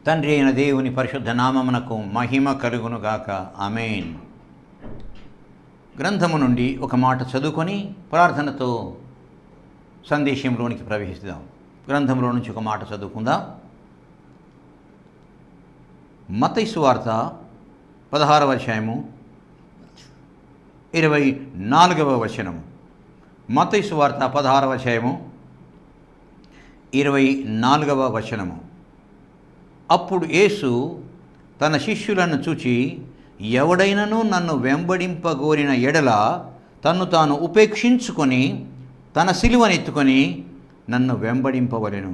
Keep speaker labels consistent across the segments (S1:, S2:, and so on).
S1: తండ్రి అయిన దేవుని పరిశుద్ధ నామమునకు మహిమ కలుగునుగాక. ఆమేన్. గ్రంథము నుండి ఒక మాట చదువుకొని ప్రార్థనతో సందేశంలోనికి ప్రవేశిద్దాం. గ్రంథంలో నుంచి ఒక మాట చదువుకుందాం. మత్తయి సువార్త 16వ అధ్యాయము 24వ వచనము. మత్తయి సువార్త 16వ అధ్యాయము 24వ వచనము. అప్పుడు యేసు తన శిష్యులను చూచి, ఎవడైనను నన్ను వెంబడింపగోరిన ఎడల తన్ను తాను ఉపేక్షించుకొని తన సిలువనెత్తుకొని నన్ను వెంబడింపవలెను.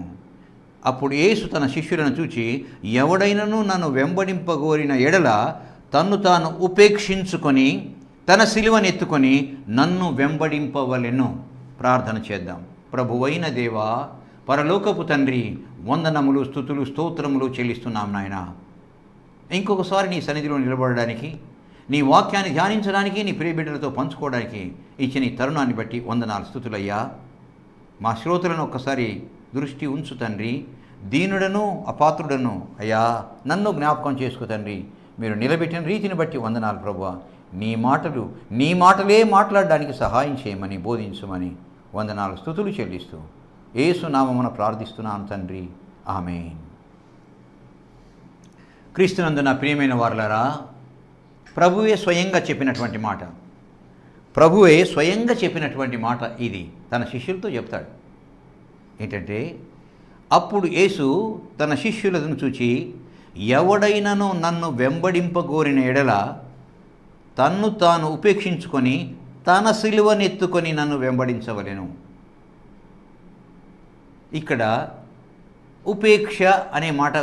S1: అప్పుడు యేసు తన శిష్యులను చూచి, ఎవడైనను నన్ను వెంబడింపగోరిన ఎడల తన్ను తాను ఉపేక్షించుకొని తన సిలువనెత్తుకొని నన్ను వెంబడింపవలెను. ప్రార్థన చేద్దాం. ప్రభువైన దేవా, పరలోకపు తండ్రి, వందనములు, స్తుతులు, స్తోత్రములు చెల్లిస్తున్నాం నాయన. ఇంకొకసారి నీ సన్నిధిలో నిలబడడానికి, నీ వాక్యాన్ని ధ్యానించడానికి, నీ ప్రియబిడ్డలతో పంచుకోవడానికి ఇచ్చిన ఈ తరుణాన్ని బట్టి వందనాలు, స్తుతులయ్యా. మా శ్రోతలను ఒక్కసారి దృష్టి ఉంచు తండ్రి. దీనుడను అపాత్రుడను అయ్యా నన్ను జ్ఞాపకం చేసుకో తండ్రి. మీరు నిలబెట్టిన రీతిని బట్టి వందనాలు ప్రభువా. నీ మాటలే మాట్లాడడానికి సహాయం చేయమని, బోధించమని వందనాలు, స్తుతులు చెల్లిస్తూ యేసు నామమున ప్రార్థిస్తున్నాను తండ్రి. ఆమేన్. క్రీస్తునందున ప్రియమైన వారలారా, ప్రభువే స్వయంగా చెప్పినటువంటి మాట ఇది తన శిష్యులతో చెప్తాడు. ఏంటంటే, అప్పుడు యేసు తన శిష్యులను చూచి, ఎవడైనను నన్ను వెంబడింపగోరిన ఎడల తన్ను తాను ఉపేక్షించుకొని తన సిలువనెత్తుకొని నన్ను వెంబడించవలెను. ఇక్కడ ఉపేక్ష అనే మాట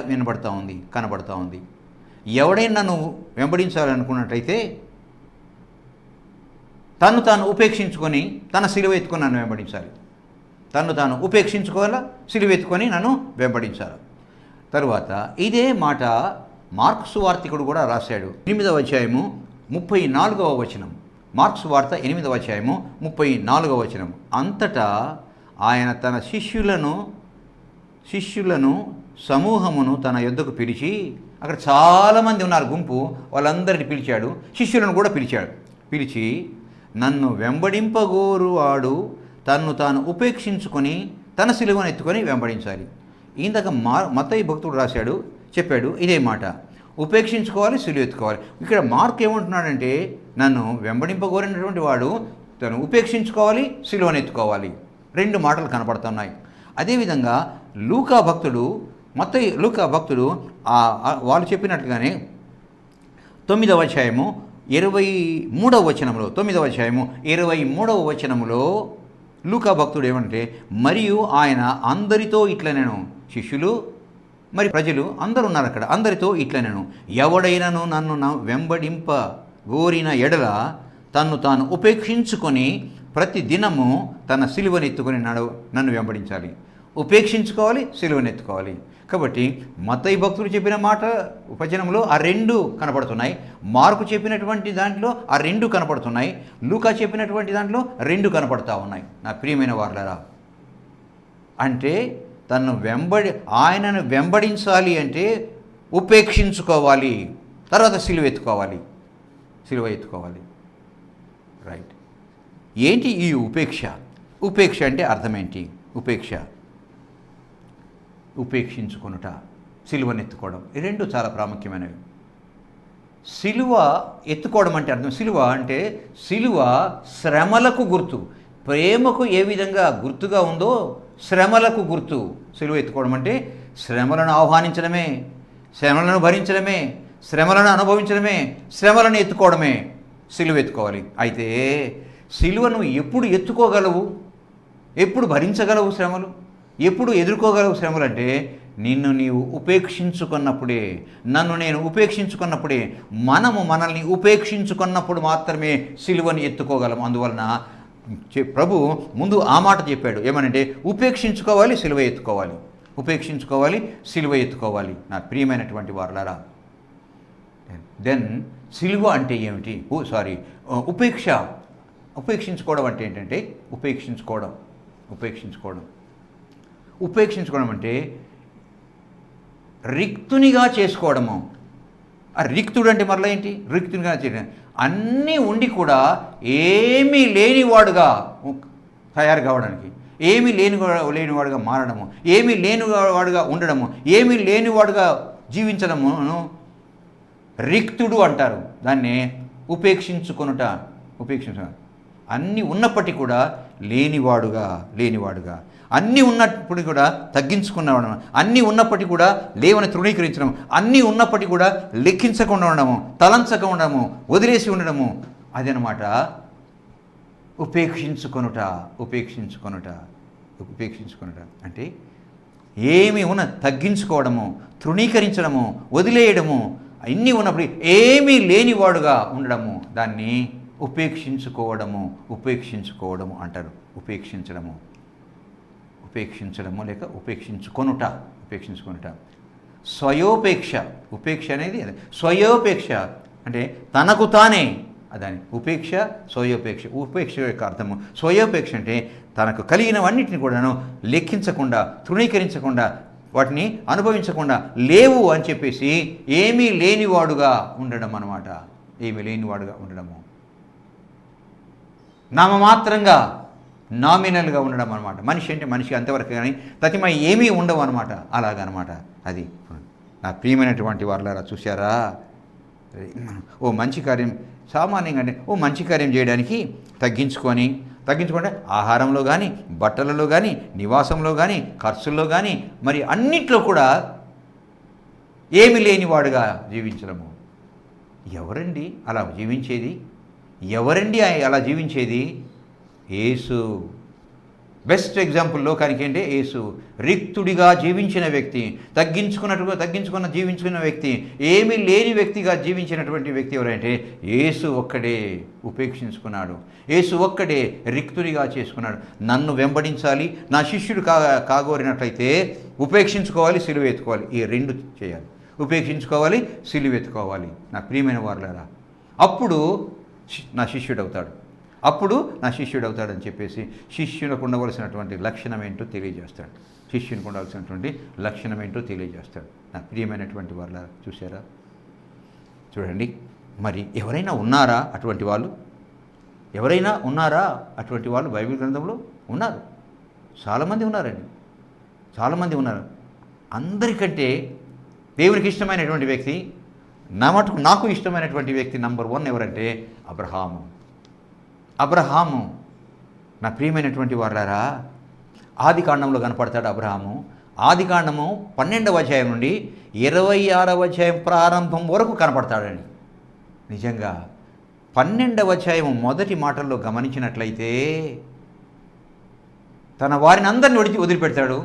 S1: కనబడతా ఉంది. ఎవడైనా నన్ను వెంబడించాలనుకున్నట్టయితే తన్ను తాను ఉపేక్షించుకొని తన సిలువ ఎత్తుకొని నన్ను వెంబడించాలి. తన్ను తాను ఉపేక్షించుకోవాలా, సిలువ ఎత్తుకొని నన్ను వెంబడించాలి. తరువాత ఇదే మాట మార్కు సువార్తికుడు కూడా రాశాడు. 8వ అధ్యాయము 34వ వచనం. మార్కు సువార్త 8వ అధ్యాయము 34వ వచనం. అంతటా ఆయన తన శిష్యులను సమూహమును తన యొద్దకు పిలిచి, అక్కడ చాలామంది ఉన్నారు గుంపు, వాళ్ళందరినీ పిలిచాడు. శిష్యులను కూడా పిలిచి, నన్ను వెంబడింపగోరువాడు తన్ను తాను ఉపేక్షించుకొని తన సిలువను ఎత్తుకొని వెంబడించాలి. ఇందాక మత్తయి భక్తుడు చెప్పాడు ఇదే మాట. ఉపేక్షించుకోవాలి, సిలువ ఎత్తుకోవాలి. ఇక్కడ మార్క్ ఏమంటున్నాడంటే, నన్ను వెంబడింపగోరినటువంటి వాడు తను ఉపేక్షించుకోవాలి, సిలువను ఎత్తుకోవాలి. 2 మాటలు కనపడుతున్నాయి. అదేవిధంగా లూకా భక్తుడు వాళ్ళు చెప్పినట్లుగానే 9వ అధ్యాయము 23వ వచనంలో 9వ అధ్యాయము 23వ వచనంలో లూకా భక్తుడు ఏమంటే, మరియు ఆయన అందరితో ఇట్లనేను, శిష్యులు మరి ప్రజలు అందరూ ఉన్నారు అక్కడ, అందరితో ఇట్లనేను, ఎవడైనను నన్ను వెంబడింప గోరిన ఎడల తన్ను తాను ఉపేక్షించుకొని ప్రతి దినము తన సిలువనెత్తుకొని నన్ను వెంబడించాలి. ఉపేక్షించుకోవాలి, సిలువనెత్తుకోవాలి. కాబట్టి మత్తయి భక్తులు చెప్పిన మాట వచనంలో ఆ 2 కనపడుతున్నాయి. మార్కు చెప్పినటువంటి దాంట్లో ఆ 2 కనపడుతున్నాయి. లూకా చెప్పినటువంటి దాంట్లో 2 కనపడుతూ ఉన్నాయి. నా ప్రియమైన వారలారా, అంటే ఆయనను వెంబడించాలి అంటే ఉపేక్షించుకోవాలి, తర్వాత సిలువ ఎత్తుకోవాలి. రైట్. ఏంటి ఈ ఉపేక్ష అంటే అర్థం ఏంటి? ఉపేక్షించుకొనుట, సిలువనెత్తుకోవడం, ఈ 2 చాలా ప్రాముఖ్యమైనవి. సిలువ ఎత్తుకోవడం అంటే అర్థం, సిలువ శ్రమలకు గుర్తు. ప్రేమకు ఏ విధంగా గుర్తుగా ఉందో శ్రమలకు గుర్తు. సిలువ ఎత్తుకోవడం అంటే శ్రమలను ఆహ్వానించడమే, శ్రమలను భరించడమే, శ్రమలను అనుభవించడమే, శ్రమలను ఎత్తుకోవడమే సిలువ ఎత్తుకోవాలి. అయితే సిలువను ఎప్పుడు ఎత్తుకోగలవు, ఎప్పుడు భరించగలవు శ్రమలు, ఎప్పుడు ఎదుర్కోగలవు శ్రమలు అంటే, నిన్ను నీవు ఉపేక్షించుకున్నప్పుడే, నన్ను నేను ఉపేక్షించుకున్నప్పుడే, మనల్ని ఉపేక్షించుకున్నప్పుడు మాత్రమే సిలువను ఎత్తుకోగలం. అందువలన ప్రభు ముందు ఆ మాట చెప్పాడు. ఏమనంటే, ఉపేక్షించుకోవాలి, సిలువ ఎత్తుకోవాలి. నా ప్రియమైనటువంటి వారలారా, దెన్ సిలువ అంటే ఏమిటి? ఉపేక్షించుకోవడం అంటే ఏంటంటే, ఉపేక్షించుకోవడం అంటే రిక్తునిగా చేసుకోవడము. ఆ రిక్తుడు అంటే మరలా ఏంటి? రిక్తునిగా చేయడం, అన్నీ ఉండి కూడా ఏమీ లేనివాడుగా తయారు కావడానికి, ఏమీ లేనివాడుగా మారడము, ఏమీ లేనివాడుగా ఉండడము, ఏమీ లేనివాడుగా జీవించడమును రిక్తుడు అంటారు. దాన్ని ఉపేక్షించుకొనుట. అన్నీ ఉన్నప్పటికీ కూడా లేనివాడుగా, అన్నీ ఉన్నప్పటికీ కూడా తగ్గించుకున్నవడం, అన్నీ ఉన్నప్పటికీ కూడా లేవని తృణీకరించడం, అన్నీ ఉన్నప్పటికీ కూడా లెక్కించకుండా ఉండడము, తలంచక ఉండడము, వదిలేసి ఉండడము, అదనమాట ఉపేక్షించుకొనుట. అంటే ఏమి తగ్గించుకోవడము, తృణీకరించడము, వదిలేయడము, అన్నీ ఉన్నప్పుడు ఏమీ లేనివాడుగా ఉండడము, దాన్ని ఉపేక్షించుకోవడము అంటారు. ఉపేక్షించడము లేక ఉపేక్షించుకొనుట. స్వయోపేక్ష. ఉపేక్ష అనేది స్వయోపేక్ష అంటే తనకు తానే. దాని ఉపేక్ష, స్వయోపేక్ష. ఉపేక్ష యొక్క అర్థము స్వయోపేక్ష అంటే తనకు కలిగినవన్నిటిని కూడాను లెక్కించకుండా, తృణీకరించకుండా, వాటిని అనుభవించకుండా లేవు అని చెప్పేసి ఏమీ లేనివాడుగా ఉండడం అన్నమాట. ఏమీ లేనివాడుగా ఉండడము, నామమాత్రంగా, నామినల్గా ఉండడం అనమాట. మనిషి అంటే మనిషి అంతవరకు, కానీ ప్రతిమ ఏమీ ఉండవు అనమాట. అలాగనమాట. అది నా ప్రియమైనటువంటి వారులారా, చూశారా? ఓ మంచి కార్యం, సామాన్యంగా అంటే ఓ మంచి కార్యం చేయడానికి తగ్గించుకుంటే ఆహారంలో కానీ, బట్టలలో కానీ, నివాసంలో కానీ, ఖర్చుల్లో కానీ, మరి అన్నిట్లో కూడా ఏమి లేనివాడుగా జీవించడము. ఎవరండి అలా జీవించేది? యేసు బెస్ట్ ఎగ్జాంపుల్ లోకానికి ఏంటి? యేసు రిక్తుడిగా జీవించిన వ్యక్తి, జీవించుకున్న వ్యక్తి, ఏమీ లేని వ్యక్తిగా జీవించినటువంటి వ్యక్తి ఎవరంటే యేసు ఒక్కడే ఉపేక్షించుకున్నాడు. యేసు ఒక్కడే రిక్తుడిగా చేసుకున్నాడు. నన్ను వెంబడించాలి, నా శిష్యుడు కాగోరినట్లయితే ఉపేక్షించుకోవాలి, సిలువ ఎత్తుకోవాలి. ఈ రెండు చేయాలి. ఉపేక్షించుకోవాలి, సిలువ ఎత్తుకోవాలి. నా ప్రియమైన వారులారా, అప్పుడు నా శిష్యుడు అవుతాడని చెప్పేసి శిష్యునికి ఉండవలసినటువంటి లక్షణం ఏంటో తెలియజేస్తాడు. నా ప్రియమైనటువంటి వాళ్ళ చూసారా? చూడండి, మరి ఎవరైనా ఉన్నారా అటువంటి వాళ్ళు? బైబిల్ గ్రంథంలో ఉన్నారు. చాలామంది ఉన్నారు. అందరికంటే దేవునికి ఇష్టమైనటువంటి వ్యక్తి, నాకు ఇష్టమైనటువంటి వ్యక్తి నంబర్ 1 ఎవరంటే అబ్రహాము. నా ప్రియమైనటువంటి వారులారా, ఆదికాండంలో కనపడతాడు అబ్రహాము. ఆదికాండము 12వ అధ్యాయం నుండి 26వ అధ్యాయం ప్రారంభం వరకు కనపడతాడండి. నిజంగా 12వ అధ్యాయం మొదటి మాటల్లో గమనించినట్లయితే తన వారిని అందరిని వదిలిపెడతాడు,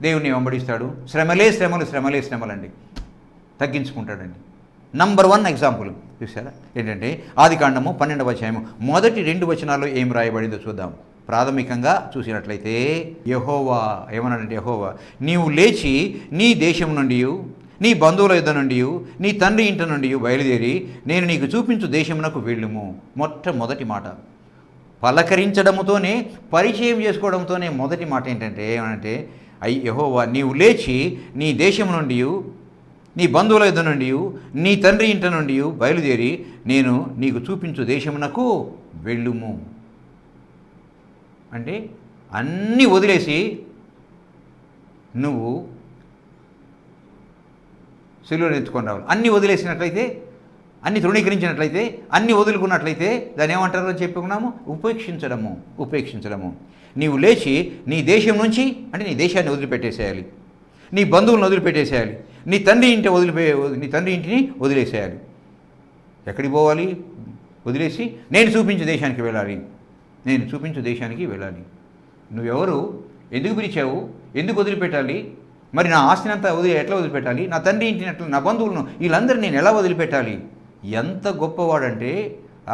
S1: దేవుణ్ణి వెంబడిస్తాడు. శ్రమలండి, తగ్గించుకుంటాడండి. నంబర్ 1 ఎగ్జాంపుల్ చూసారా? ఏంటంటే ఆదికాండము 12వ అధ్యాయము మొదటి 2 వచనాల్లో ఏం రాయబడిందో చూద్దాం. ప్రాథమికంగా చూసినట్లయితే యెహోవా ఏమన్నాడంటే, యెహోవా నీవు లేచి నీ దేశం నుండి, నీ బంధువుల యుద్ధ నుండి, నీ తండ్రి ఇంటి నుండి బయలుదేరి నేను నీకు చూపించు దేశమునకు వెళ్ళుము. మొట్టమొదటి మాట పలకరించడంతోనే, పరిచయం చేసుకోవడంతోనే మొదటి మాట ఏమంటే యెహోవా నీవు లేచి నీ దేశం నుండి, నీ బంధువుల యుద్ధ నుండి, నీ తండ్రి ఇంట నుండి బయలుదేరి నేను నీకు చూపించు దేశమునకు వెళ్ళుము. అంటే అన్నీ వదిలేసి నువ్వు సిలువను ఎత్తుకొని రావాలి. అన్నీ వదిలేసినట్లయితే, అన్నీ తృణీకరించినట్లయితే, అన్నీ వదులుకున్నట్లయితే దాన్ని ఏమంటారో చెప్పుకున్నాము, ఉపేక్షించడము. నీవు లేచి నీ దేశం నుంచి, అంటే నీ దేశాన్ని వదిలిపెట్టేసేయాలి, నీ బంధువులను వదిలిపెట్టేసేయాలి, నీ తండ్రి ఇంటిని వదిలేసేయాలి. ఎక్కడికి పోవాలి? వదిలేసి నేను చూపించే దేశానికి వెళ్ళాలి. నువ్వెవరు? ఎందుకు పిలిచావు? ఎందుకు వదిలిపెట్టాలి? మరి నా ఆస్తిని అంతా ఎట్లా వదిలిపెట్టాలి? నా తండ్రి ఇంటిని ఎట్లా, నా బంధువులను, వీళ్ళందరినీ నేను ఎలా వదిలిపెట్టాలి? ఎంత గొప్పవాడంటే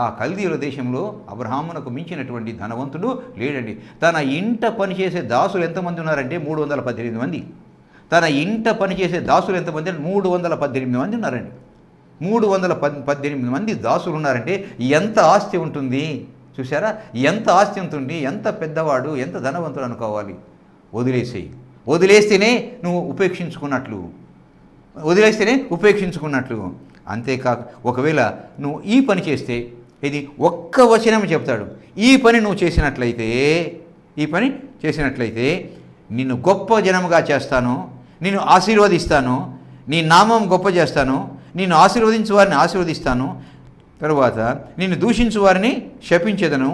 S1: ఆ కల్దీయుల దేశంలో అబ్రహామునకు మించినటువంటి ధనవంతుడు లేడండి. తన ఇంట పనిచేసే దాసులు ఎంతమంది ఉన్నారంటే 318 మంది. తన ఇంట పనిచేసే దాసులు ఎంతమంది అంటే 318 మంది ఉన్నారండి. 318 మంది దాసులు ఉన్నారంటే ఎంత ఆస్తి ఉంటుంది చూసారా? ఎంత ఆస్తి ఉంటుంది, ఎంత పెద్దవాడు, ఎంత ధనవంతుడు అనుకోవాలి. వదిలేస్తేనే నువ్వు ఉపేక్షించుకున్నట్లు. వదిలేస్తేనే ఉపేక్షించుకున్నట్లు. అంతేకాక ఒకవేళ నువ్వు ఈ పని చేస్తే, ఇది ఒక్క వచనం చెప్తాడు, ఈ పని నువ్వు చేసినట్లయితే నిన్ను గొప్ప జనముగా చేస్తాను, నిన్ను ఆశీర్వదిస్తాను, నీ నామం గొప్ప చేస్తాను, నిన్ను ఆశీర్వదించు వారిని ఆశీర్వదిస్తాను, తరువాత నిన్ను దూషించు వారిని శపించెదను,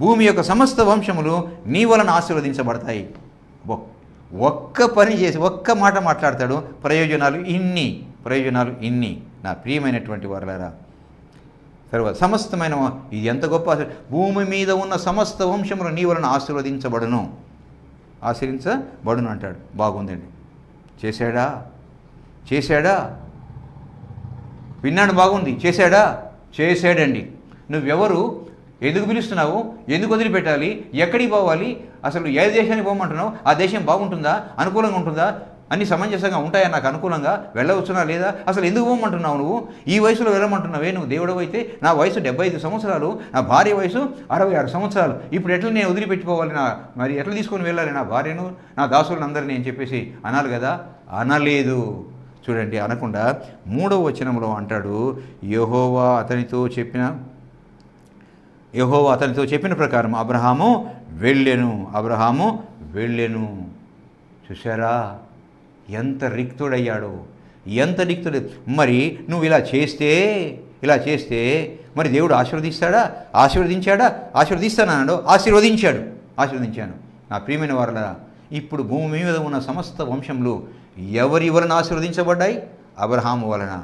S1: భూమి యొక్క సమస్త వంశములు నీ వలన ఆశీర్వదించబడతాయి. ఒక్క పని చేసి ఒక్క మాట మాట్లాడతాడు, ప్రయోజనాలు ఇన్ని. నా ప్రియమైనటువంటి వారలారా, తర్వాత సమస్తమైన ఇది ఎంత గొప్ప, భూమి మీద ఉన్న సమస్త వంశములు నీ వలన ఆశీర్వదించబడును అంటాడు. బాగుందండి. చేశాడా? విన్నాడు, బాగుంది. చేశాడండి. నువ్వెవరు? ఎందుకు పిలుస్తున్నావు? ఎందుకు వదిలిపెట్టాలి? ఎక్కడికి పోవాలి? అసలు ఏ దేశానికి పోమంటున్నావు? ఆ దేశం బాగుంటుందా? అనుకూలంగా ఉంటుందా? అన్ని సమంజసంగా ఉంటాయా? నాకు అనుకూలంగా వెళ్ళవచ్చునా లేదా? అసలు ఎందుకు పోమంటున్నావు? నువ్వు ఈ వయసులో వెళ్ళమంటున్నావే? నువ్వు దేవుడు అయితే, నా వయసు 75 సంవత్సరాలు, నా భార్య వయసు 66 సంవత్సరాలు. ఇప్పుడు ఎట్లా నేను వదిలిపెట్టుకోవాలి? మరి ఎట్లా తీసుకొని వెళ్ళాలి నా భార్యను, నా దాసులను అందరినీ అని చెప్పేసి అనాలి కదా? అనలేదు. చూడండి, అనకుండా 3వ వచనంలో అంటాడు, యెహోవా అతనితో చెప్పిన ప్రకారం అబ్రహాము వెళ్ళెను. చూశారా ఎంత రిక్తుడయ్యాడు, మరి నువ్వు ఇలా చేస్తే మరి దేవుడు ఆశీర్వదిస్తానన్నాడు. ఆశీర్వదించాను. నా ప్రియమైన వారలారా, ఇప్పుడు భూమి మీద ఉన్న సమస్త వంశములు ఎవరి వలన ఆశీర్వదించబడ్డాయి? అబ్రహాము వలన.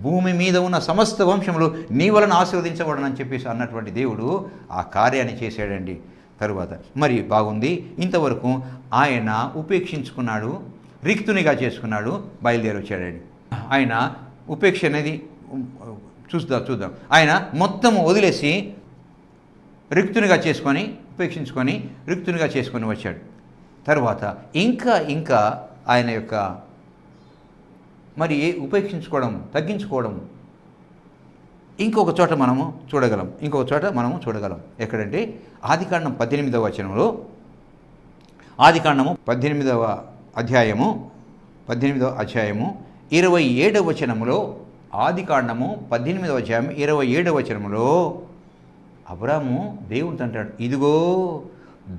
S1: భూమి మీద ఉన్న సమస్త వంశములు నీ వలన ఆశీర్వదించబడనని చెప్పేసి అన్నటువంటి దేవుడు ఆ కార్యాన్ని చేశాడండి. తరువాత మరి బాగుంది, ఇంతవరకు ఆయన ఉపేక్షించుకున్నాడు, రిక్తునిగా చేసుకున్నాడు, బయలుదేరి వచ్చాడండి. ఆయన ఉపేక్ష అనేది చూద్దాం. ఆయన మొత్తం వదిలేసి రిక్తునిగా చేసుకొని వచ్చాడు. తర్వాత ఇంకా ఆయన యొక్క మరి ఉపేక్షించుకోవడం, తగ్గించుకోవడం ఇంకొక చోట మనము చూడగలం. ఎక్కడంటే ఆదికాండం 18వ వచనంలో, ఆదికాండము 18వ అధ్యాయము 27వ వచనములో, ఆదికాండము 18వ అధ్యాయం 27వ వచనములో అబ్రాము దేవునితో అంటాడు, ఇదిగో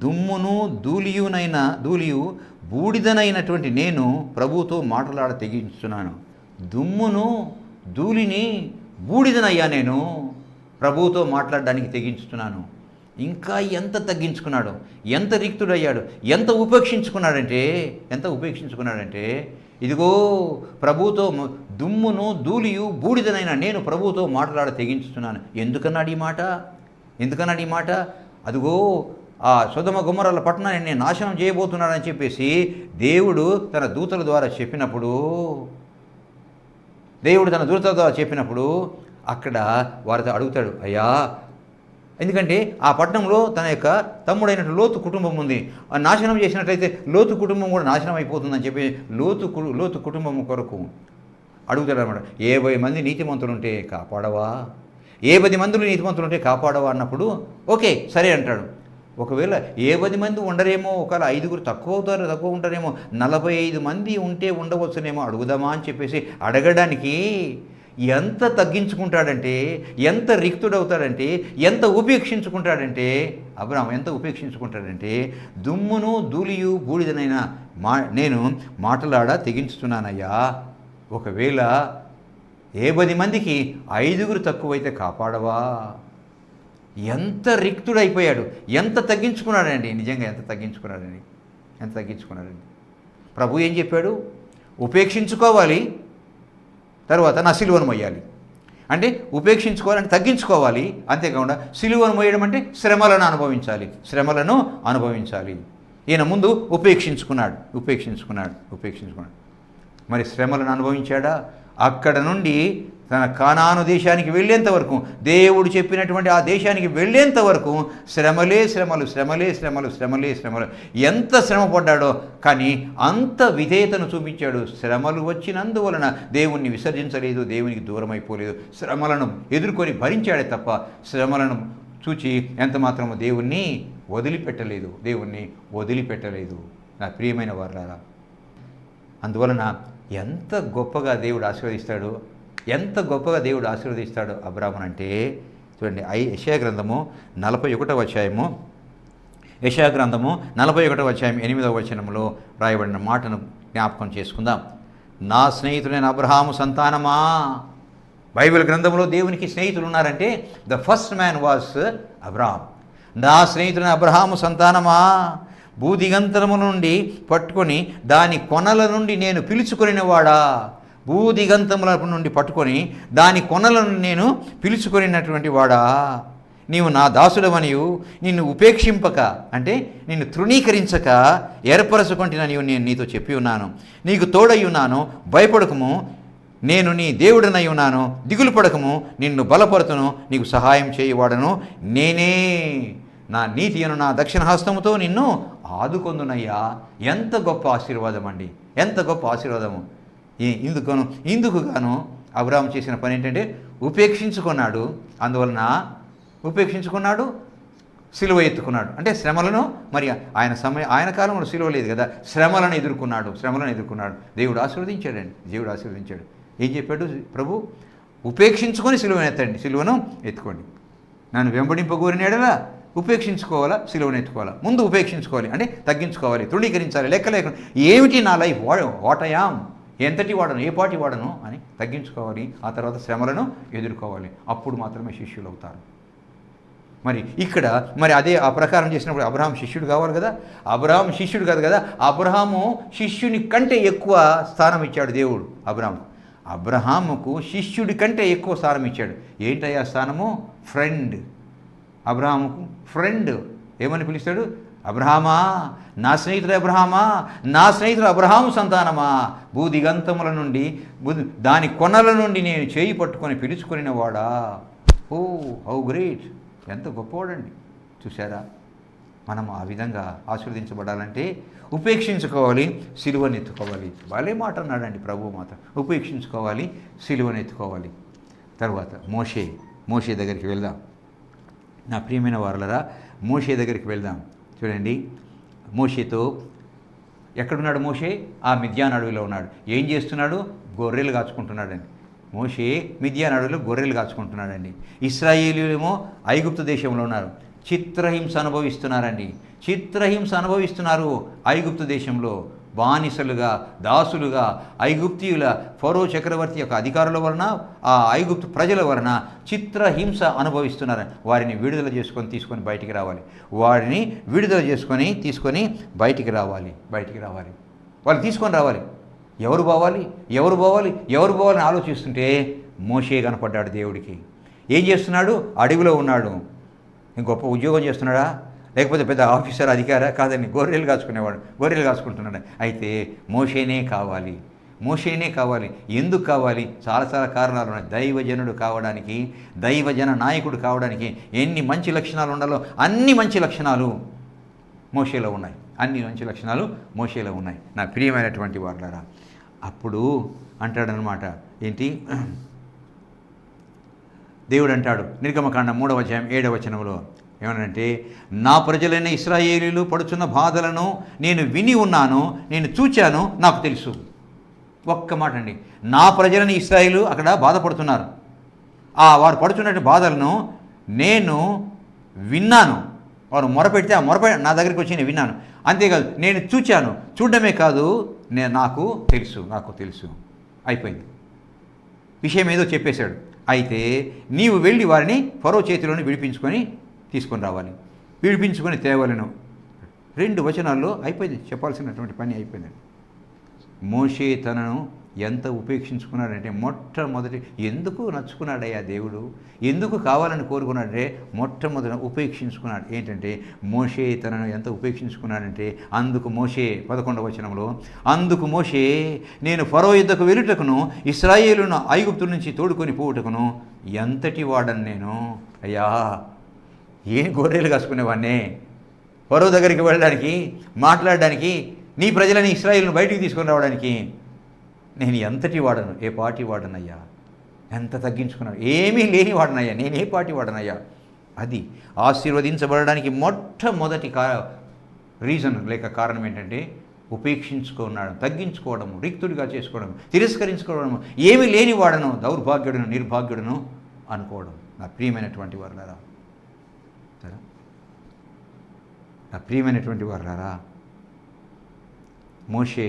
S1: దుమ్మును ధూళియు బూడిదనైనటువంటి నేను ప్రభువుతో మాటలాడ తెగించుతున్నాను. దుమ్మును ధూళిని బూడిదనయ్యా నేను ప్రభువుతో మాట్లాడడానికి తెగించుతున్నాను. ఇంకా ఎంత తగ్గించుకున్నాడు, ఎంత రిక్తుడయ్యాడు, ఎంత ఉపేక్షించుకున్నాడంటే ఇదిగో ప్రభువుతో దుమ్మును ధూళియు బూడిదనైనా నేను ప్రభువుతో మాట్లాడ తెగించుతున్నాను. ఎందుకన్నాడు ఈ మాట? అదిగో ఆ సొదొమ గొమొర్రాల పట్టణాన్ని నేను నాశనం చేయబోతున్నాడని చెప్పేసి దేవుడు తన దూతల ద్వారా చెప్పినప్పుడు అక్కడ వారితో అడుగుతాడు, అయ్యా, ఎందుకంటే ఆ పట్టణంలో తన యొక్క తమ్ముడైనటువంటి లోతు కుటుంబం ఉంది, నాశనం చేసినట్లయితే లోతు కుటుంబం కూడా నాశనం అయిపోతుందని చెప్పి లోతు కుటుంబం కొరకు అడుగుతాడు అనమాట. 70 మంది నీతిమంతులుంటే కాపాడవా? 70 మంది నీతిమంతులుంటే కాపాడవా అన్నప్పుడు ఓకే సరే అంటాడు. ఒకవేళ 70 మంది ఉండరేమో, ఒకవేళ 5 తక్కువ ఉంటారేమో, 45 మంది ఉంటే ఉండవచ్చునేమో, అడుగుదామా అని చెప్పేసి అడగడానికి ఎంత తగ్గించుకుంటాడంటే, ఎంత రిక్తుడవుతాడంటే, ఎంత ఉపేక్షించుకుంటాడంటే, అబ్రాహాము ఎంత ఉపేక్షించుకుంటాడంటే, దుమ్మును ధూళియు బూడిదనైనా నేను మాటలాడ తెగించుతున్నానయ్యా, ఒకవేళ 70 మందికి 5 తక్కువైతే కాపాడవా? ఎంత రిక్తుడైపోయాడు, ఎంత తగ్గించుకున్నాడండి. నిజంగా ఎంత తగ్గించుకున్నాడండి. ప్రభు ఏం చెప్పాడు? ఉపేక్షించుకోవాలి, తర్వాత నా సిలువను మొయ్యాలి. అంటే ఉపేక్షించుకోవాలంటే తగ్గించుకోవాలి, అంతేకాకుండా సిలువను మోయడం అంటే శ్రమలను అనుభవించాలి. ఈయన ముందు ఉపేక్షించుకున్నాడు. మరి శ్రమలను అనుభవించాడా? అక్కడ నుండి తన కానాను దేశానికి వెళ్ళేంత వరకు, దేవుడు చెప్పినటువంటి ఆ దేశానికి వెళ్ళేంత వరకు శ్రమలు. ఎంత శ్రమ పడ్డాడో, కానీ అంత విధేయతను చూపించాడు. శ్రమలు వచ్చినందువలన దేవుణ్ణి విసర్జించలేదు, దేవునికి దూరం అయిపోలేదు. శ్రమలను ఎదుర్కొని భరించాడే తప్ప శ్రమలను చూచి ఎంత మాత్రము దేవుణ్ణి వదిలిపెట్టలేదు. నా ప్రియమైన వారలారా, అందువలన ఎంత గొప్పగా దేవుడు ఆశీర్వదిస్తాడు, ఎంత గొప్పగా దేవుడు ఆశీర్వదిస్తాడు అబ్రాహామునంటే చూడండి. యెషయా గ్రంథము 41వ అధ్యాయము, యెషయా గ్రంథము 41వ అధ్యాయం 8వ వచనంలో రాయబడిన మాటను జ్ఞాపకం చేసుకుందాం. నా స్నేహితుడైన అబ్రహాము సంతానమా. బైబిల్ గ్రంథంలో దేవునికి స్నేహితులు ఉన్నారంటే the first man was Abraham. నా స్నేహితుడైన అబ్రహాము సంతానమా, భూదిగంతరముల నుండి పట్టుకొని దాని కొనల నుండి నేను పిలుచుకొనినవాడా. భూదిగంతముల నుండి పట్టుకొని దాని కొనల నుండి నేను పిలుచుకొనినటువంటి వాడా. నీవు నా దాసుడవనియు నిన్ను ఉపేక్షింపక, అంటే నిన్ను తృణీకరించక ఏర్పరచుకొంటిన నేను నీతో చెప్పి ఉన్నాను. నీకు తోడై ఉన్నాను, భయపడకము, నేను నీ దేవుడనై ఉన్నాను, దిగులు పడకము, నిన్ను బలపరుతును, నీకు సహాయం చేయువాడను నేనే. నా నీతి అను నా దక్షిణ హస్తముతో నిన్ను ఆదుకొందునయ్యా. ఎంత గొప్ప ఆశీర్వాదం అండి, ఎంత గొప్ప ఆశీర్వాదము. ఇందుకు గాను అబ్రాహాము చేసిన పని ఏంటంటే ఉపేక్షించుకున్నాడు. అందువలన ఉపేక్షించుకున్నాడు, సిలువ ఎత్తుకున్నాడు. అంటే శ్రమలను, మరి ఆయన కాలంలో సిలువ లేదు కదా, శ్రమలను ఎదుర్కొన్నాడు. దేవుడు ఆశీర్వదించాడండి, దేవుడు ఆశీర్వదించాడు. ఏం చెప్పాడు ప్రభు? ఉపేక్షించుకొని సిలువను ఎత్తుకోండి. నన్ను వెంబడింపగోరిన ఎడలా ఉపేక్షించుకోవాలా, సిలువను ఎత్తుకోవాలా. ముందు ఉపేక్షించుకోవాలి, అంటే తగ్గించుకోవాలి, తృణీకరించాలి. లెక్క ఏమిటి నా లైఫ్, వాట్ ఐ యామ్, ఎంతటి వాడను, ఏ పాటి వాడను అని తగ్గించుకోవాలి. ఆ తర్వాత శ్రమలను ఎదుర్కోవాలి. అప్పుడు మాత్రమే శిష్యులు అవుతారు. మరి ఇక్కడ అదే ఆ ప్రకారం చేసినప్పుడు అబ్రహాం శిష్యుడు కావాలి కదా. అబ్రహాం శిష్యుడు కాదు కదా, అబ్రహాము శిష్యుని కంటే ఎక్కువ స్థానం ఇచ్చాడు దేవుడు అబ్రహాముకు శిష్యుడి కంటే ఎక్కువ స్థానం ఇచ్చాడు. ఏంటయ్యా స్థానము? ఫ్రెండ్. అబ్రహాముకు ఫ్రెండ్. ఏమని పిలుస్తాడు? అబ్రహామా, నా స్నేహితుడు అబ్రహామా, నా స్నేహితుడు అబ్రహాము సంతానమా, భూదిగంతముల నుండి దాని కొనల నుండి నేను చేయి పట్టుకొని పిలుచుకొనిన వాడా. ఓ హౌ గ్రేట్, ఎంత గొప్పవాడండి. చూసారా, మనం ఆ విధంగా ఆశీర్వదించబడాలంటే ఉపేక్షించుకోవాలి, సిలువనెత్తుకోవాలి. భలే మాట అన్నాడండి ప్రభు మాత. ఉపేక్షించుకోవాలి, సిలువనెత్తుకోవాలి. తర్వాత మోషే దగ్గరికి వెళ్దాం. నా ప్రియమైన వారలరా, మోషే దగ్గరికి వెళ్దాం. చూడండి, మోషేతో ఎక్కడున్నాడు మోషే? ఆ మిద్యాన్ అడవిలో ఉన్నాడు. ఏం చేస్తున్నాడు? గొర్రెలు కాచుకుంటున్నాడండి. మోషే మిద్యాన్ అడవిలో గొర్రెలు కాచుకుంటున్నాడండి. ఇశ్రాయేలీయులేమో ఐగుప్తు దేశంలో ఉన్నారు. చిత్రహింస అనుభవిస్తున్నారు ఐగుప్తు దేశంలో. బానిసలుగా, దాసులుగా, ఐగుప్తీయుల ఫరో చక్రవర్తి యొక్క అధికారుల వలన, ఆ ఐగుప్తు ప్రజల వలన చిత్రహింస అనుభవిస్తున్నారు. వారిని విడుదల చేసుకొని తీసుకొని బయటికి రావాలి. బయటికి రావాలి. వాళ్ళు తీసుకొని రావాలి. ఎవరు పోవాలని ఆలోచిస్తుంటే మోషే కనపడ్డాడు దేవుడికి. ఏం చేస్తున్నాడు? అడవిలో ఉన్నాడు. గొప్ప ఉద్యోగం చేస్తున్నాడా, లేకపోతే పెద్ద ఆఫీసర్ అధికారా? కాదండి, గొర్రెలు కాచుకుంటున్నాడు. అయితే మోషేనే కావాలి. ఎందుకు కావాలి? చాలా కారణాలు ఉన్నాయి. దైవజనుడు కావడానికి, దైవజన నాయకుడు కావడానికి ఎన్ని మంచి లక్షణాలు ఉండాలో అన్ని మంచి లక్షణాలు మోషేలో ఉన్నాయి. నా ప్రియమైనటువంటి వారులారా, అప్పుడు అంటాడనమాట. ఏంటి దేవుడు అంటాడు? నిర్గమకాండం 3వ అధ్యాయం 7వ వచనంలో ఏమనంటే, నా ప్రజలైన ఇశ్రాయేలీయులు పడుచున్న బాధలను నేను విని ఉన్నాను, నేను చూచాను, నాకు తెలుసు. ఒక్క మాట అండి, నా ప్రజలని ఇశ్రాయేలు అక్కడ బాధపడుతున్నారు. వారు పడుతున్న బాధలను నేను విన్నాను. వారు మొరపెడితే నా దగ్గరికి వచ్చి నేను విన్నాను. అంతేకాదు, నేను చూచాను. చూడడమే కాదు, నాకు తెలుసు. అయిపోయింది. విషయం ఏదో చెప్పేశాడు. అయితే నీవు వెళ్ళి వారిని ఫరో చేతిలోని తీసుకొని రావాలి, విడిపించుకొని తేవాలను. 2 వచనాల్లో అయిపోయింది. చెప్పాల్సినటువంటి పని అయిపోయిందండి. మోషే తనను ఎంత ఉపేక్షించుకున్నాడంటే, మొట్టమొదటి ఎందుకు నచ్చుకున్నాడయ్యా దేవుడు, ఎందుకు కావాలని కోరుకున్నాడంటే మొట్టమొదట ఉపేక్షించుకున్నాడు. ఏంటంటే మోషే తనను ఎంత ఉపేక్షించుకున్నాడంటే, అందుకు మోషే 11వ వచనంలో, అందుకు మోషే నేను ఫరో యుద్ధకు వెళ్ళుటకును ఇశ్రాయేలును ఐగుప్తు నుంచి తోడుకొని పోవుటకును ఎంతటి వాడను నేను. అయ్యా, ఏం గొర్రెలు కాసుకునేవాడినే, ఫరో దగ్గరికి వెళ్ళడానికి, మాట్లాడడానికి, నీ ప్రజలని ఇశ్రాయేలును బయటికి తీసుకొని రావడానికి నేను ఎంతటి వాడను, ఏ పాటి వాడనయ్యా, ఎంత తగ్గించుకున్నాను, ఏమీ లేని వాడనయ్యా, నేను ఏ పాటి వాడనయ్యా. అది ఆశీర్వదించబడడానికి మొట్టమొదటి రీజన్ లేక కారణం ఏంటంటే ఉపేక్షించుకున్నాడు, తగ్గించుకోవడము, రిక్తుడిగా చేసుకోవడం, తిరస్కరించుకోవడము, ఏమీ లేనివాడను, దౌర్భాగ్యుడును, నిర్భాగ్యుడును అనుకోవడం. నా ప్రియమైనటువంటి వారులారా, నా ప్రియమైనటువంటి వారులారా, మోషే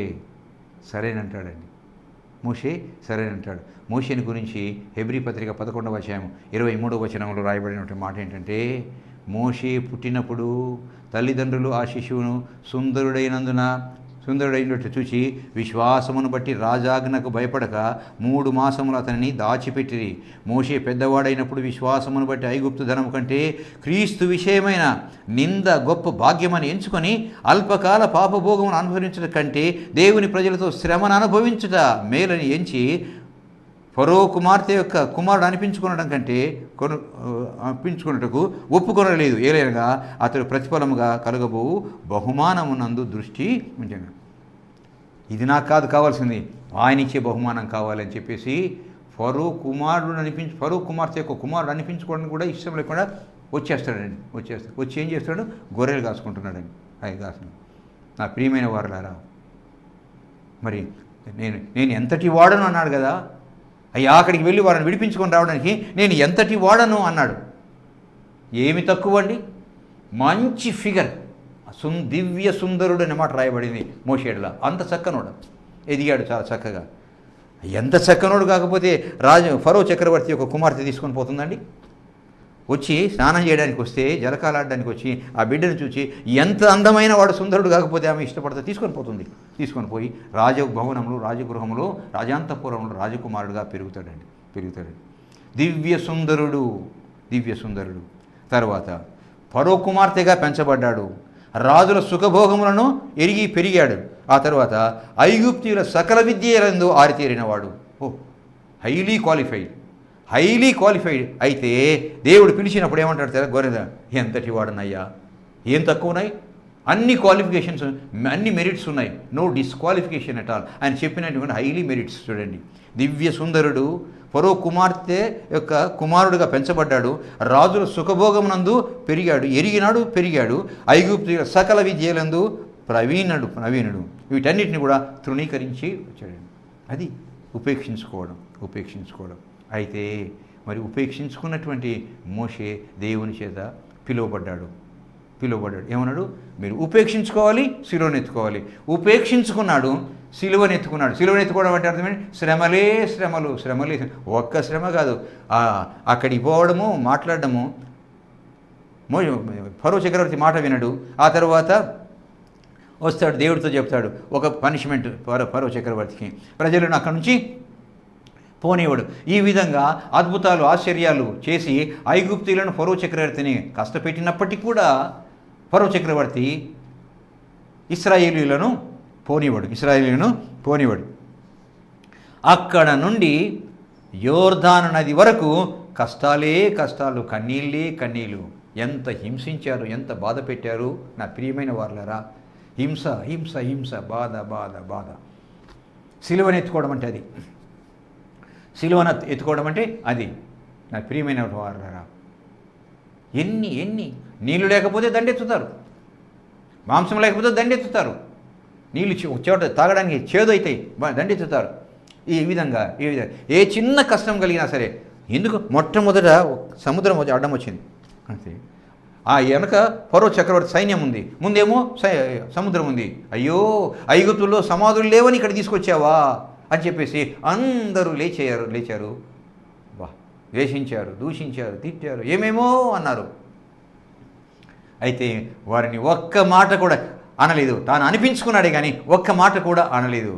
S1: సరేనంటాడండి. మోషే సరేనంటాడు. మోషేని గురించి హెబ్రీ పత్రిక 11వ అధ్యాయం 23వ వచనంలో రాయబడినటువంటి మాట ఏంటంటే, మోషే పుట్టినప్పుడు తల్లిదండ్రులు ఆ శిశువును సుందరుడైనట్టు చూచి విశ్వాసమును బట్టి రాజాజ్ఞకు భయపడక 3 మాసములు అతనిని దాచిపెట్టిరి. మోషే పెద్దవాడైనప్పుడు విశ్వాసమును బట్టి ఐగుప్తు ధనము కంటే క్రీస్తు విషయమైన నింద గొప్ప భాగ్యమని ఎంచుకొని అల్పకాల పాపభోగమును అనుభవించడం కంటే దేవుని ప్రజలతో శ్రమను అనుభవించుట మేలని ఎంచి ఫరో కుమార్తె యొక్క కుమారుడు అనిపించుకున్నట్టుకు ఒప్పుకొనలేదు. ఏలైనగా అతడు ప్రతిఫలముగా కలగబోవు బహుమానమునందు దృష్టి ఉంచాడు. ఇది నాకు కాదు కావాల్సింది, ఆయన ఇచ్చే బహుమానం కావాలని చెప్పేసి ఫరో కుమార్తె యొక్క కుమారుడు అనిపించుకోవడానికి కూడా ఇష్టం లేకుండా వచ్చేస్తాడు. వచ్చి ఏం చేస్తాడు? గొర్రెలు కాసుకుంటున్నాడండి. అవి కాసుకుని నా ప్రియమైన వారులారా, మరి నేను ఎంతటి వాడను అన్నాడు కదా. అయ్యా అక్కడికి వెళ్ళి వారిని విడిపించుకొని రావడానికి నేను ఎంతటి వాడను అన్నాడు. ఏమి తక్కువ అండి, మంచి ఫిగర్, దివ్య సుందరుడు అనే మాట రాయబడింది మోషేడులా. అంత చక్కనోడు, ఎదిగాడు చాలా చక్కగా. ఎంత చక్కనోడు కాకపోతే ఫరో చక్రవర్తి యొక్క కుమార్తె తీసుకొని పోతుందండి. వచ్చి స్నానం చేయడానికి వస్తే, జలకాలాడడానికి వచ్చి ఆ బిడ్డను చూసి ఎంత అందమైన వాడు సుందరుడు కాకపోతే ఆమె ఇష్టపడితే తీసుకొని పోతుంది. తీసుకొని పోయి రాజభవనంలో, రాజగృహంలో, రాజాంతపురంలో రాజకుమారుడుగా పెరుగుతాడు. దివ్య సుందరుడు. తర్వాత ఫరో కుమార్తెగా పెంచబడ్డాడు. రాజుల సుఖభోగములను ఎరిగి పెరిగాడు. ఆ తర్వాత ఐగుప్తీయుల సకల విద్యలందు ఆరితేరినవాడు. హైలీ క్వాలిఫైడ్ అయితే దేవుడు పిలిచినప్పుడు ఏమంటాడు కదా, గొర్రెద ఎంతటి వాడనయ్యా, ఏం తక్కువ ఉన్నాయి, అన్ని క్వాలిఫికేషన్స్, అన్ని మెరిట్స్ ఉన్నాయి, నో డిస్క్వాలిఫికేషన్ ఎట్ ఆల్. ఆయన చెప్పినటువంటి హైలీ మెరిట్స్ చూడండి. దివ్య సుందరుడు, ఫరో కుమార్తె యొక్క కుమారుడుగా పెంచబడ్డాడు. రాజుల సుఖభోగమునందు పెరిగాడు. ఐగుప్తు సకల విద్యలందు ప్రవీణుడు. వీటన్నిటిని కూడా తృణీకరించి వచ్చాడు. అది ఉపేక్షించుకోవడం. అయితే మరి ఉపేక్షించుకున్నటువంటి మోషే దేవుని చేత పిలువబడ్డాడు. ఏమన్నాడు? మీరు ఉపేక్షించుకోవాలి, సిలువనెత్తుకోవాలి. ఉపేక్షించుకున్నాడు, సిలువనెత్తుకున్నాడు. సిలువనెత్తుకోవడం అంటే అర్థమేంటి? శ్రమలే. ఒక్క శ్రమ కాదు, అక్కడికి పోవడము, మాట్లాడడము. ఫరో చక్రవర్తి మాట వినడు. ఆ తర్వాత వస్తాడు, దేవుడితో చెప్తాడు ఒక పనిష్మెంట్ ఫరో చక్రవర్తికి, ప్రజలను అక్కడి నుంచి పోనివాడు. ఈ విధంగా అద్భుతాలు, ఆశ్చర్యాలు చేసి ఐగుప్తీయులను ఫరో చక్రవర్తిని కష్టపెట్టినప్పటికీ కూడా ఫరో చక్రవర్తి ఇశ్రాయేలీయులను పోనివాడు. అక్కడ నుండి యోర్దాను నది వరకు కష్టాలు, కన్నీళ్ళు. ఎంత హింసించారు, ఎంత బాధ పెట్టారు నా ప్రియమైన వారులారా. హింస, బాధ. సిలువనెత్తుకోవడం అంటే అది. సిలువను ఎత్తుకోవడం అంటే అది నా ప్రియమైన వారులారా. ఎన్ని నీళ్ళు లేకపోతే దండెత్తుతారు, మాంసం లేకపోతే దండెత్తుతారు, నీళ్ళు చోట తాగడానికి చేదు అవుతాయి, దండెత్తుతారు. ఈ విధంగా ఏ చిన్న కష్టం కలిగినా సరే, ఎందుకు మొట్టమొదట సముద్రం అడ్డం వచ్చింది అంతే. ఆ వెనక ఫరో చక్రవర్తి సైన్యం ఉంది, ముందేమో సముద్రం ఉంది. అయ్యో ఐగుప్తుల్లో సమాధులు లేవని ఇక్కడ తీసుకొచ్చావా అని చెప్పేసి అందరూ లేచారు, ద్వేషించారు, దూషించారు, తిట్టారు, ఏమేమో అన్నారు. అయితే వారిని ఒక్క మాట కూడా అనలేదు. తాను అనిపించుకున్నాడే కానీ ఒక్క మాట కూడా అనలేదు.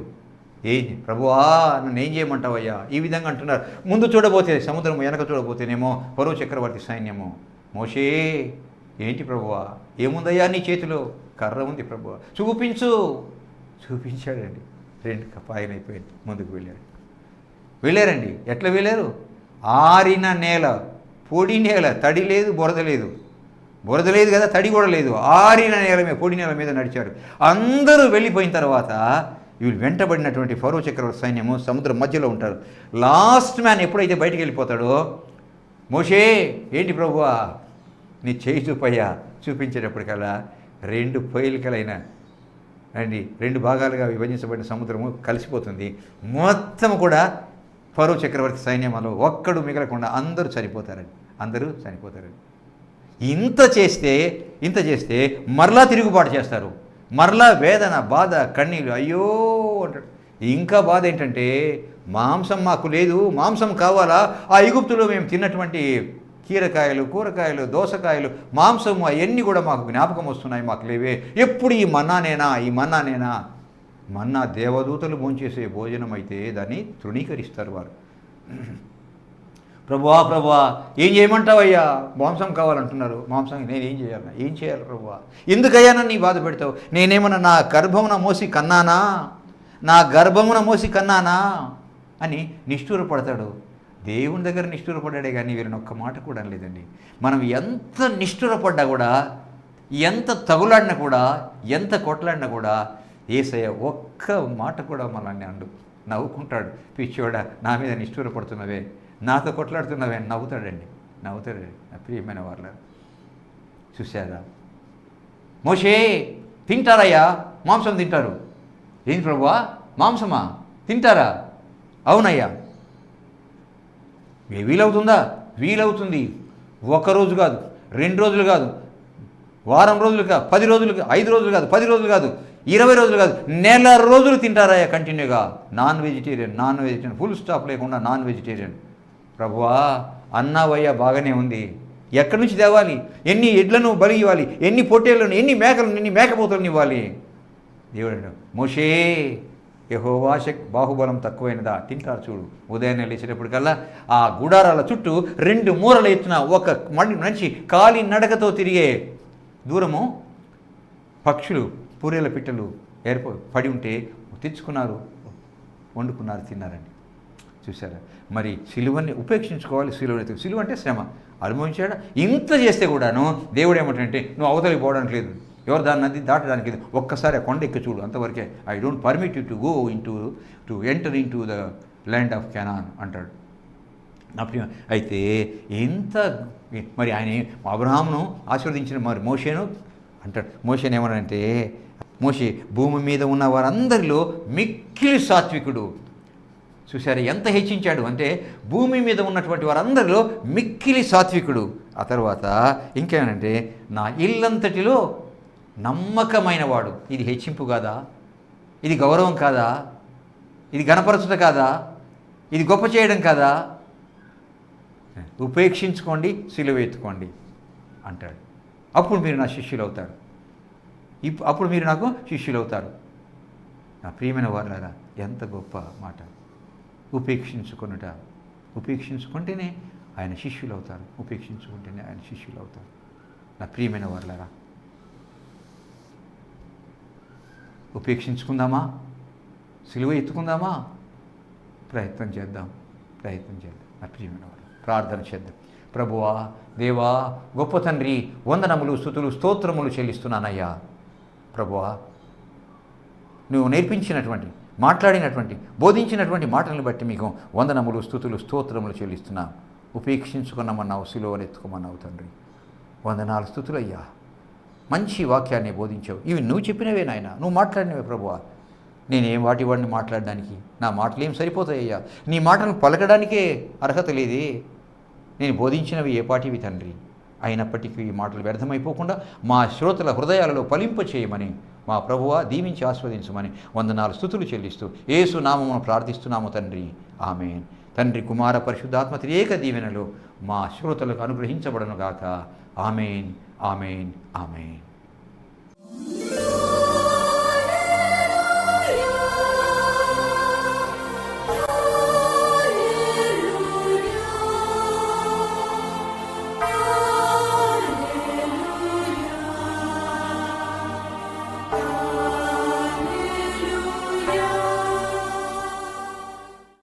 S1: ప్రభువా నన్ను ఏం చేయమంటావయ్యా, ఈ విధంగా అంటున్నారు. ముందు చూడబోతే సముద్రం, వెనక చూడబోతేనేమో ఫరో చక్రవర్తి సైన్యము. మోషే ఏంటి ప్రభువా, ఏముందయ్యా నీ చేతిలో? కర్ర ఉంది ప్రభువా, చూపించాడండి. 2 కాయలైపోయింది. ముందుకు వెళ్ళారండి. ఎట్లా వెళ్ళారు? ఆరిన నేల, పొడి నేల, తడి లేదు, బురద లేదు కదా, తడి కూడా లేదు, ఆరిన నేల మీద, పొడి నేల మీద నడిచారు. అందరూ వెళ్ళిపోయిన తర్వాత వీళ్ళు వెంటబడినటువంటి ఫరో చక్రవర్తి సైన్యము సముద్రం మధ్యలో ఉంటారు. లాస్ట్ మ్యాన్ ఎప్పుడైతే బయటికి వెళ్ళిపోతాడో, మోషే ఏంటి ప్రభువా నీ చేయి చూపయ్యా, చూపించేటప్పటికల్లా 2 పొయ్యిలకలైన అండి 2 భాగాలుగా విభజించబడిన సముద్రము కలిసిపోతుంది. మొత్తం కూడా ఫరో చక్రవర్తి సైన్యంలో ఒక్కడు మిగలకుండా అందరూ చనిపోతారండి. ఇంత చేస్తే మరలా తిరుగుబాటు చేస్తారు. మరలా వేదన, బాధ, కన్నీళ్ళు, అయ్యో అంటాడు. ఇంకా బాధ ఏంటంటే, మాంసం మాకు లేదు, మాంసం కావాలా? ఆ ఐగుప్తులో మేము తిన్నటువంటి కీరకాయలు, కూరగాయలు, దోసకాయలు, మాంసము అవన్నీ కూడా మాకు జ్ఞాపకం వస్తున్నాయి, మాకు లేవే. ఎప్పుడు ఈ మన్నానేనా? మన్నా దేవదూతలు భోంచేసే భోజనం అయితే దాన్ని తృణీకరిస్తారు వారు. ప్రభువా ఏం చేయమంటావయ్యా? మాంసం కావాలంటున్నారు. మాంసం ఏం చేయాలి ప్రభువా? ఎందుకయ్యా నన్ను నీ బాధ పెడతావు? నేనేమన్నా నా గర్భమున మోసి కన్నానా అని నిష్ఠూరపడతాడు. దేవుని దగ్గర నిష్ఠూరపడ్డాడే కానీ వీరిని ఒక్క మాట కూడా అనలేదండి. మనం ఎంత నిష్ఠూరపడ్డా కూడా, ఎంత తగులాడినా కూడా, ఎంత కొట్లాడినా కూడా యేసయ్య ఒక్క మాట కూడా మనల్ని నవ్వుకుంటాడు. పిచ్చోడా, నా మీద నిష్ఠూరపడుతున్నవే, నాతో కొట్లాడుతున్నవే నవ్వుతాడండి. నా ప్రియమైన వాళ్ళ చూశారా? మోషే తింటారయ్యా, మాంసం తింటారు. ఏంటి ప్రభువా, మాంసమా తింటారా? అవునయ్యా. వీలవుతుందా? వీలవుతుంది. 1 రోజు కాదు, 2 రోజులు కాదు, వారం రోజులు కాదు, 10 రోజులు, 5 రోజులు కాదు, 10 రోజులు కాదు, 20 రోజులు కాదు, నెల రోజులు తింటారయ్యా కంటిన్యూగా. నాన్ వెజిటేరియన్ ఫుల్ స్టాప్ లేకుండా నాన్ వెజిటేరియన్. ప్రభువా అన్నావయ్యా, బాగానే ఉంది. ఎక్కడి నుంచి తేవాలి? ఎన్ని ఎడ్లను బలి ఇవ్వాలి? ఎన్ని పొట్టేళ్లను, ఎన్ని మేకలను, ఎన్ని మేకపోతలను ఇవ్వాలి? దేవుడు, మోషే యెహోవా బాహుబలం తక్కువైనదా? తింటారు చూడు. ఉదయాన్నే లేచేటప్పటికల్లా ఆ గుడారాల చుట్టూ 2 మూరల ఎత్తున ఒక మనిషి కాలి నడకతో తిరిగే దూరము పక్షులు, పూరేల పిట్టలు పడి ఉంటే తెచ్చుకున్నారు, వండుకున్నారు, తిన్నారండి. చూసారా? మరి సిలువని ఉపేక్షించుకోవాలి. సిలువ అంటే శ్రమ అనుభవించాడు. ఇంత చేస్తే కూడాను దేవుడు ఏమంటే, నువ్వు అవతలికి పోవడానికి లేదు, ఎవరు దాన్ని నది దాటడానికి లేదు, ఒక్కసారి ఆ కొండ ఎక్కి చూడు, అంతవరకే. I don't permit you to go to enter in to the land of Canon అంటాడు. అప్పుడు అయితే ఎంత మరి ఆయన అబ్రహామును ఆశీర్వదించిన మరి మోషేను అంటాడు. మోషేను ఏమనంటే, మోషే భూమి మీద ఉన్న వారందరిలో మిక్కిలి సాత్వికుడు. చూసారు ఎంత హెచ్చించాడు అంటే, భూమి మీద ఉన్నటువంటి వారందరిలో మిక్కిలి సాత్వికుడు. ఆ తర్వాత ఇంకేమంటే, నా ఇల్లంతటిలో నమ్మకమైన వాడు. ఇది హెచ్చింపు కాదా? ఇది గౌరవం కాదా? ఇది ఘనపరచుట కాదా? ఇది గొప్ప చేయడం కాదా? ఉపేక్షించుకోండి, సిలువ ఎత్తుకోండి అంటాడు. అప్పుడు మీరు నా శిష్యులు అవుతారు. అప్పుడు మీరు నాకు శిష్యులు అవుతారు. నా ప్రియమైన వారులారా, ఎంత గొప్ప మాట. ఉపేక్షించుకుంటేనే ఆయన శిష్యులు అవుతారు. ఉపేక్షించుకుంటేనే ఆయన శిష్యులు అవుతారు. నా ప్రియమైన వారులారా, ఉపేక్షించుకుందామా? సిలువ ఎత్తుకుందామా? ప్రయత్నం చేద్దాం. నా ప్రియమైన వారు, ప్రార్థన చేద్దాం. ప్రభువా, దేవా, గొప్ప తండ్రి, వందనములు, స్తుతులు, స్తోత్రములు చెల్లిస్తున్నానయ్యా. ప్రభువా, నువ్వు నేర్పించినటువంటి, మాట్లాడినటువంటి, బోధించినటువంటి మాటలను బట్టి మీకు వందనములు, స్తుతులు, స్తోత్రములు చెల్లిస్తున్నా. ఉపేక్షించుకున్నామన్నావు, సిలువను ఎత్తుకోమన్నావు తండ్రి. వందనాలు, స్తుతులయ్యా. మంచి వాక్యాన్ని బోధించావు. ఇవి నువ్వు చెప్పినవే నాయన, నువ్వు మాట్లాడినవే ప్రభువా. నేనేం వాడిని మాట్లాడడానికి? నా మాటలు ఏం సరిపోతాయ్యా? నీ మాటలను పలకడానికే అర్హత లేదే. నేను బోధించినవి ఏ పాటివి తండ్రి? అయినప్పటికీ ఈ మాటలు వ్యర్థమైపోకుండా మా శ్రోతల హృదయాలలో ఫలింపచేయమని మా ప్రభువా దీవించి ఆస్వాదించమని వందనాలు, స్తుతులు చెల్లిస్తూ యేసు నామమును ప్రార్థిస్తున్నాము తండ్రి. ఆమేన్. తండ్రి, కుమార, పరిశుద్ధాత్మ త్రియేక దీవెనలు మా శ్రోతలకు అనుగ్రహించబడనుగాక. ఆమేన్, ఆమేన్, ఆమేన్.